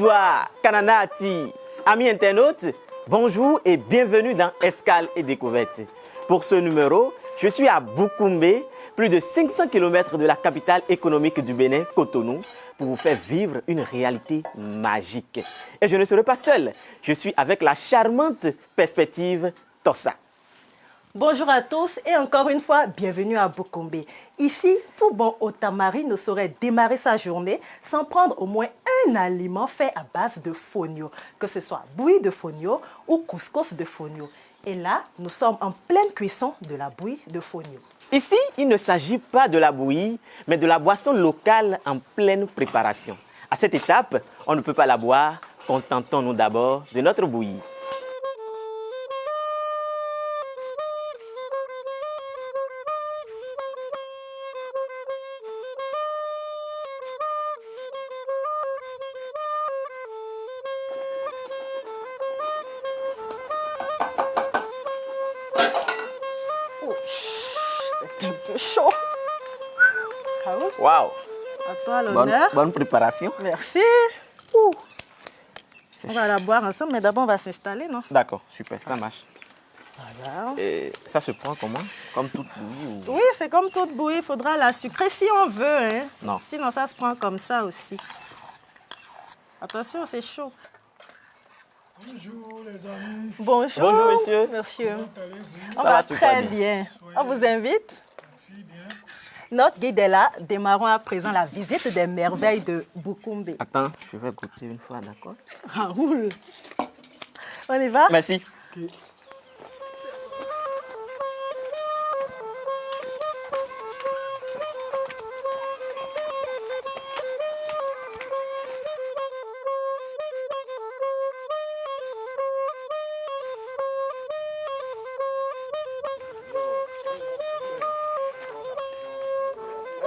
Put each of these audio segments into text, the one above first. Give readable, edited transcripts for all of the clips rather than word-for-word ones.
Bonsoir, Kananati. Amis internautes, bonjour et bienvenue dans Escale et Découverte. Pour ce numéro, je suis à Boukoumbe, plus de 500 km de la capitale économique du Bénin, Cotonou, pour vous faire vivre une réalité magique. Et je ne serai pas seul, je suis avec la charmante perspective Tossa. Bonjour à tous et encore une fois, bienvenue à Boukoumbe. Ici, tout bon Otamari ne saurait démarrer sa journée sans prendre au moins un aliment fait à base de fonio, que ce soit bouillie de fonio ou couscous de fonio. Et là, nous sommes en pleine cuisson de la bouillie de fonio. Ici, il ne s'agit pas de la bouillie, mais de la boisson locale en pleine préparation. À cette étape, on ne peut pas la boire, contentons-nous d'abord de notre bouillie. C'est un peu chaud. Raoul, Waouh! à toi l'honneur. Bonne préparation. Merci. Ouh. On va la boire ensemble, mais d'abord on va s'installer, non? D'accord, super, ça marche. Voilà. Et ça se prend comment? Comme toute bouillie ou... Oui, c'est comme toute bouillie, il faudra la sucrer si on veut. Hein. Non. Sinon, ça se prend comme ça aussi. Attention, c'est chaud. Bonjour les amis. Bonjour. Bonjour, monsieur. Monsieur. Comment allez-vous? On Ça va va, tout très va bien. On vous invite. Merci bien. Notre guide est là. Démarrons à présent la visite des merveilles de Boukoumbe. Attends, je vais goûter une fois, d'accord? Raoul. On y va? Merci.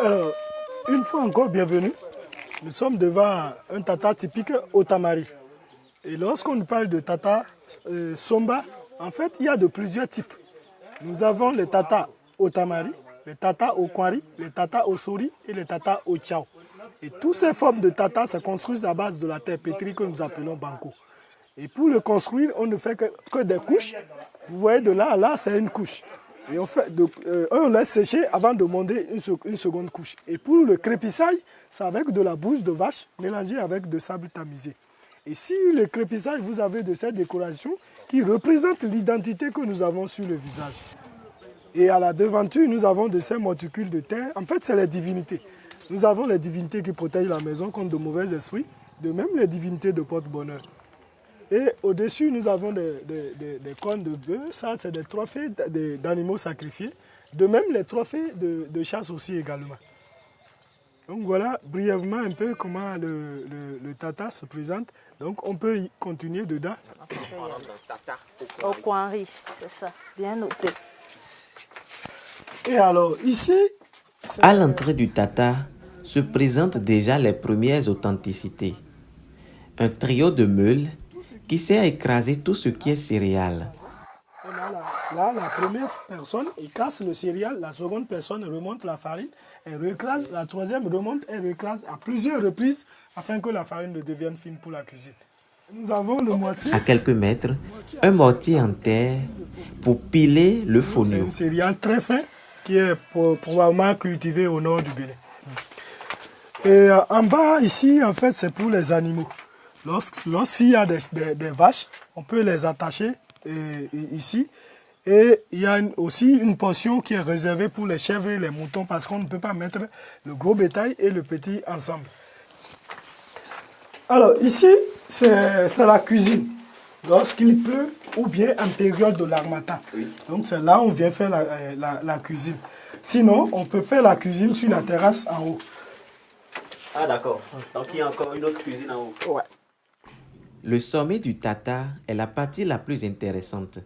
Alors, une fois encore, bienvenue. Nous sommes devant un tata typique Otamari. Et lorsqu'on parle de tata Somba, en fait, il y a de plusieurs types. Nous avons les tata Otamari, les tata Okwari, les tata Osori et les tata Ochao. Et toutes ces formes de tata se construisent à base de la terre pétrie que nous appelons banco. Et pour le construire, on ne fait que des couches. Vous voyez, de là à là, c'est une couche. Et on laisse sécher avant de monter une seconde couche. Et pour le crépissage, c'est avec de la bouse de vache mélangée avec de sable tamisé. Et si le crépissage, vous avez de cette décoration qui représente l'identité que nous avons sur le visage. Et à la devanture, nous avons de ces monticules de terre. En fait, c'est les divinités. Nous avons les divinités qui protègent la maison contre de mauvais esprits, de même les divinités de porte-bonheur. Et au-dessus, nous avons des cornes de bœuf. Ça, c'est des trophées d'animaux sacrifiés. De même, les trophées de chasse aussi également. Donc voilà brièvement un peu comment le tata se présente. Donc on peut y continuer dedans. Au coin riche, c'est ça. Bien noté. Et alors, ici... À l'entrée du tata se présentent déjà les premières authenticités. Un trio de meules qui sert à écraser tout ce qui est céréales. On a la première personne, il casse le céréal, la seconde personne remonte la farine, elle recrase, la troisième remonte, elle recrase à plusieurs reprises afin que la farine ne devienne fine pour la cuisine. Nous avons le mortier. À quelques mètres, un mortier en terre pour piler le C'est fonio. un céréal très fin qui est probablement cultivé au nord du Bénin. Et en bas, ici, en fait, c'est pour les animaux. Lorsqu'il y a des vaches, on peut les attacher ici. Et il y a aussi une portion qui est réservée pour les chèvres et les moutons parce qu'on ne peut pas mettre le gros bétail et le petit ensemble. Alors ici, c'est la cuisine. Lorsqu'il pleut ou bien en période de l'harmattan. Donc c'est là où on vient faire la cuisine. Sinon, on peut faire la cuisine sur la terrasse en haut. Ah d'accord, donc il y a encore une autre cuisine en haut. Ouais. Le sommet du tata est la partie la plus intéressante.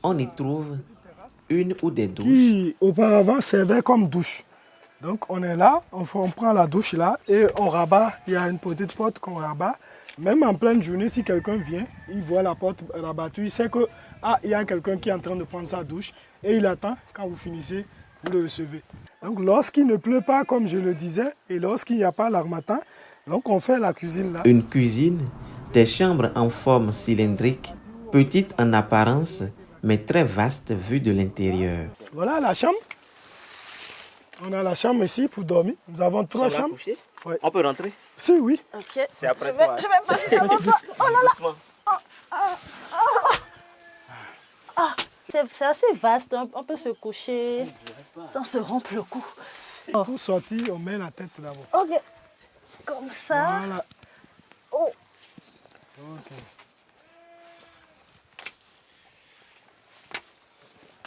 On y trouve une ou des douches. Qui auparavant servait comme douche. Donc on est là, on prend la douche là et on rabat. Il y a une petite porte qu'on rabat. Même en pleine journée, si quelqu'un vient, il voit la porte rabattue, il sait que il y a quelqu'un qui est en train de prendre sa douche et il attend. Quand vous finissez, vous le recevez. Donc lorsqu'il ne pleut pas, comme je le disais, et lorsqu'il n'y a pas l'harmattan, Donc on fait la cuisine là. Une cuisine, des chambres en forme cylindrique, petites en apparence, mais très vastes vues de l'intérieur. Voilà la chambre. On a la chambre ici pour dormir. Nous avons 3 chambres. Ouais. On peut rentrer? Si, oui. Ok. C'est après toi. Je vais passer devant toi. Oh là là. Doucement. C'est assez vaste, hein. On peut se coucher sans se rompre le cou. Pour sortir, on met la tête d'abord. Ok, comme ça. Voilà. Oh. Ok.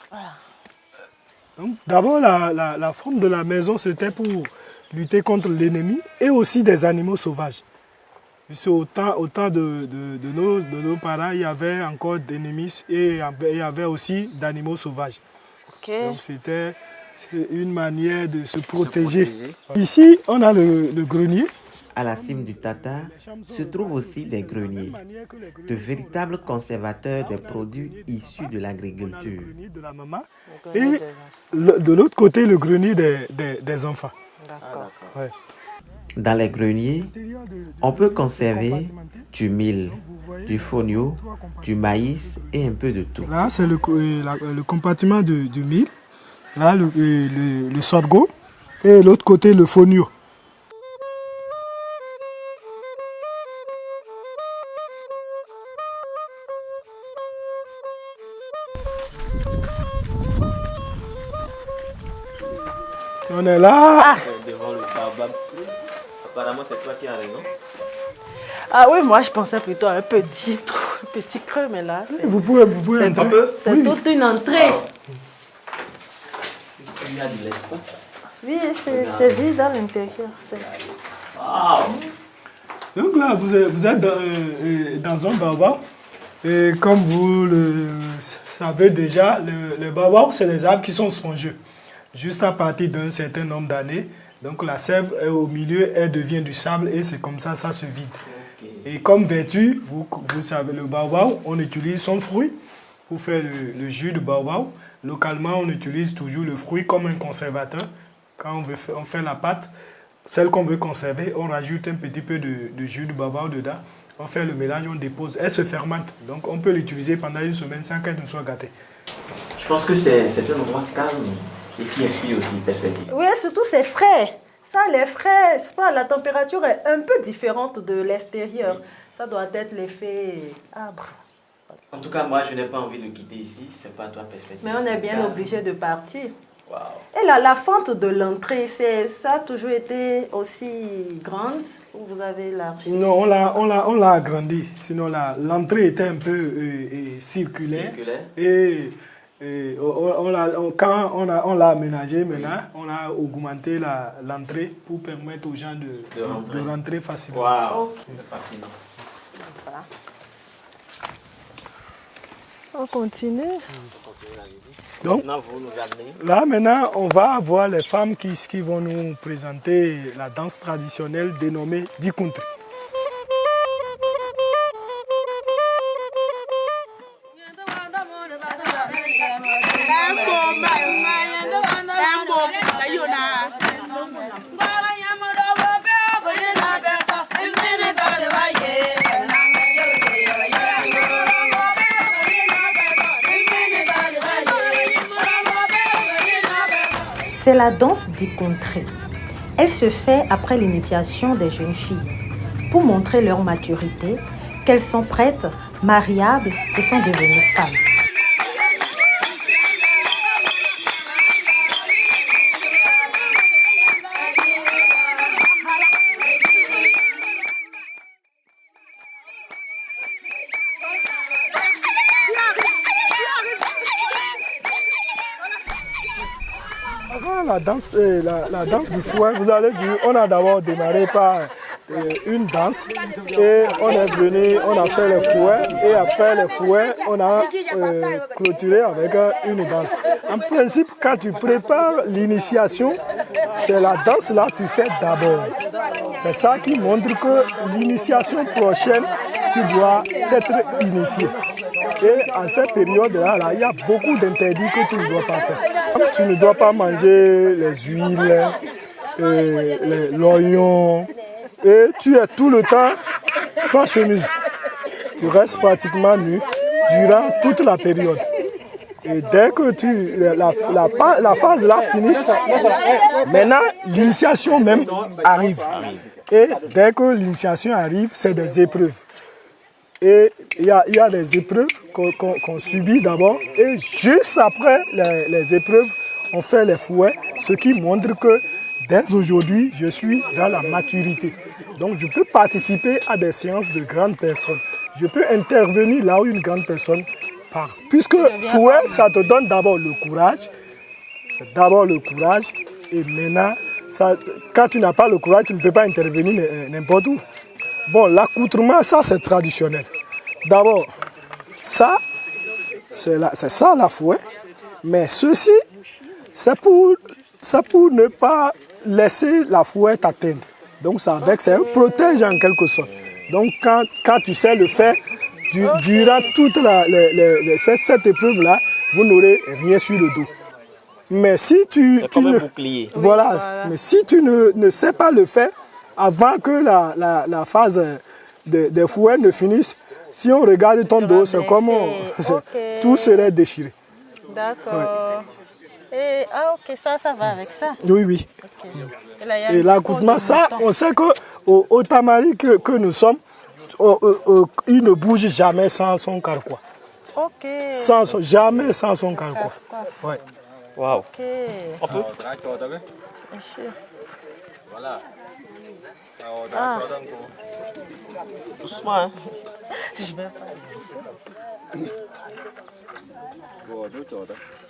Voilà. Donc, d'abord, la forme de la maison, c'était pour lutter contre l'ennemi et aussi des animaux sauvages. Puisque au temps de nos parents, il y avait encore d'ennemis et il y avait aussi d'animaux sauvages. Ok. Donc c'est une manière de se protéger. Ici, on a le grenier. À la cime du Tata se trouvent aussi des greniers, de véritables conservateurs des produits issus de On a le l'agriculture. grenier de la maman et de l'autre côté, le grenier des enfants. D'accord. Ouais. Dans les greniers, on peut conserver du mil, du fonio, du maïs et un peu de tout. Là, c'est le compartiment du mil. Là, le sorgho. Et l'autre côté, le fonio. On est là. Devant le baobab. Apparemment, c'est toi qui as raison. Ah oui, moi je pensais plutôt à un petit trou, un petit creux, mais là, Vous pouvez C'est entrer. un peu. c'est toute une entrée. Il y a de l'espace. Oui, c'est vide à l'intérieur. Donc là, vous êtes dans un baobab. Et comme vous le savez déjà, le baobab, c'est des arbres qui sont spongieux. Juste à partir d'un certain nombre d'années, donc la sève est au milieu, elle devient du sable et c'est comme ça se vide. Et comme vertu, vous savez, le baobab, on utilise son fruit pour faire le jus de baobab. Localement, on utilise toujours le fruit comme un conservateur. Quand on fait la pâte, celle qu'on veut conserver, on rajoute un petit peu de jus de baobab dedans. On fait le mélange, on dépose. Elle se fermente. Donc on peut l'utiliser pendant une semaine sans qu'elle ne soit gâtée. Je pense que c'est un endroit calme et qui inspire aussi perspective. Oui, surtout c'est frais. Ça, les frais, c'est pas, la température est un peu différente de l'extérieur. Ça doit être l'effet arbre. En tout cas, moi, je n'ai pas envie de quitter ici. C'est pas toi perspective. Mais on est bien calme. obligé de partir. Waouh. Et là, la fente de l'entrée, ça a toujours été aussi grande ou vous avez élargi? Non, on l'a agrandi. Sinon, l'entrée était un peu circulaire. Et quand on l'a aménagé maintenant, on a augmenté l'entrée pour permettre aux gens de rentrer facilement. Waouh. Ok. C'est fascinant. Voilà. On continue. Donc, Maintenant, vous nous amenez. là, maintenant, on va voir les femmes qui vont nous présenter la danse traditionnelle dénommée Dikuntri. C'est la danse Dikuntri. Elle se fait après l'initiation des jeunes filles pour montrer leur maturité, qu'elles sont prêtes, mariables et sont devenues femmes. Avant la danse du fouet, vous avez vu, on a d'abord démarré par une danse et on est venu, on a fait le fouet et après le fouet, on a clôturé avec une danse. En principe, quand tu prépares l'initiation, c'est la danse là que tu fais d'abord. C'est ça qui montre que l'initiation prochaine, tu dois être initié. Et en cette période-là, il y a beaucoup d'interdits que tu ne dois pas faire. Tu ne dois pas manger les huiles, l'oignon, et tu es tout le temps sans chemise. Tu restes pratiquement nu durant toute la période. Et dès que la phase là finisse, maintenant l'initiation même arrive. Et dès que l'initiation arrive, c'est des épreuves. Et il y a des épreuves qu'on subit d'abord. Et juste après les épreuves, on fait les fouets, ce qui montre que dès aujourd'hui, je suis dans la maturité. Donc je peux participer à des séances de grandes personnes. Je peux intervenir là où une grande personne parle. Puisque fouet, ça te donne d'abord le courage. C'est d'abord le courage. Et maintenant, quand tu n'as pas le courage, tu ne peux pas intervenir n'importe où. Bon, l'accoutrement, ça c'est traditionnel. D'abord, ça, c'est ça la fouet. Mais ceci, c'est pour ne pas laisser la fouet t'atteindre. Donc c'est un protège en quelque sorte. Donc quand tu sais le faire, durant toute cette épreuve-là, vous n'aurez rien sur le dos. Mais si mais si tu ne sais pas le faire, avant que la phase des fouets ne finisse, si on regarde ton dos, c'est comme tout serait déchiré. D'accord. Ouais. Ok, ça va avec ça. Oui. Okay. Et l'accoutrement, ça, on sait qu'au Tamari que nous sommes, il ne bouge jamais sans son carquois. Ok. Jamais sans son carquois. Ouais. Waouh. Ok. On peut? Voilà. Doucement, hein. Je vais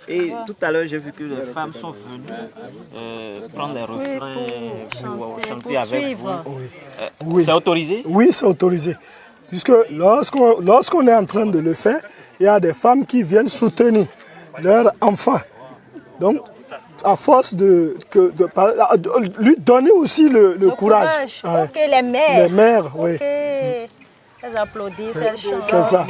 Et tout à l'heure, j'ai vu que les femmes sont venues prendre les refrains pour chanter avec vous. Oui. C'est autorisé? Oui, c'est autorisé. Puisque lorsqu'on est en train de le faire, il y a des femmes qui viennent soutenir leurs enfants. Donc, à force de lui donner aussi le courage. Ok, les mères. Les mères, oui. Ok. Elles applaudissent, elles chantent. C'est ça.